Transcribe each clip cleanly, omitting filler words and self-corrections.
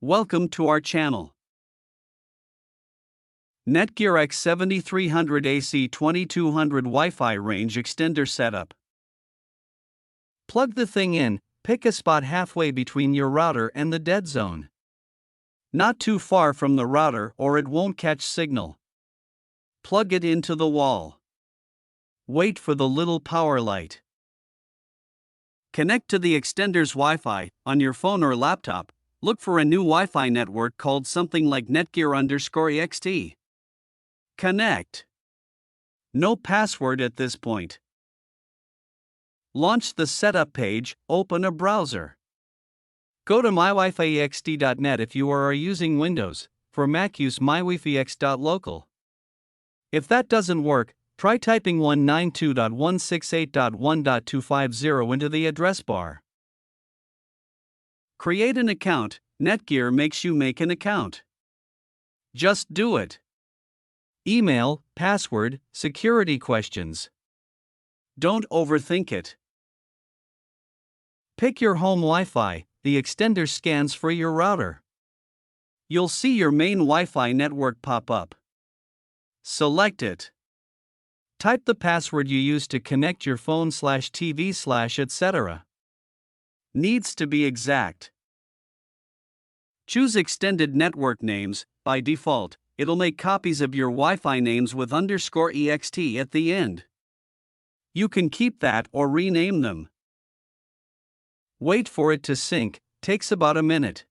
Welcome to our channel. NETGEAR Ex7300 Ac2200 Wi-Fi range extender setup. Plug the thing in, pick a spot halfway between your router and the dead zone. Not too far from the router or it won't catch signal. Plug it into the wall. Wait for the little power light. Connect to the extender's Wi-Fi on your phone or laptop. Look for a new Wi-Fi network called something like NETGEAR_EXT. Connect. No password at this point. Launch the setup page, open a browser. Go to mywifi.ext.net if you are using Windows. For Mac, use mywifi.x.local. If that doesn't work, try typing 192.168.1.250 into the address bar. Create an account. NETGEAR makes you make an account. Just do it. Email, password, security questions. Don't overthink it. Pick your home Wi-Fi. The extender scans for your router. You'll see your main Wi-Fi network pop up. Select it. Type the password you use to connect your phone/TV/ etc. Needs to be exact. Choose extended network names. By default, it'll make copies of your Wi-Fi names with _ext at the end. You can keep that or rename them. Wait for it to sync, takes about a minute.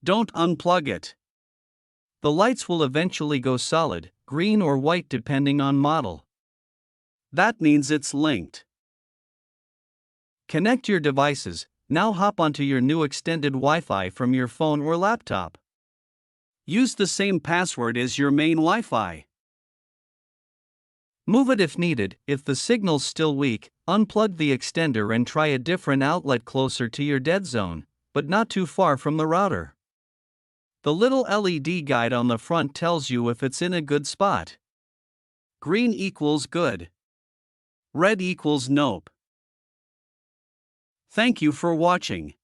Don't unplug it. The lights will eventually go solid, green or white depending on model. That means it's linked. Connect your devices. Now hop onto your new extended Wi-Fi from your phone or laptop. Use the same password as your main Wi-Fi. Move it if needed. If the signal's still weak, unplug the extender and try a different outlet closer to your dead zone, but not too far from the router. The little LED guide on the front tells you if it's in a good spot. Green equals good. Red equals nope. Thank you for watching.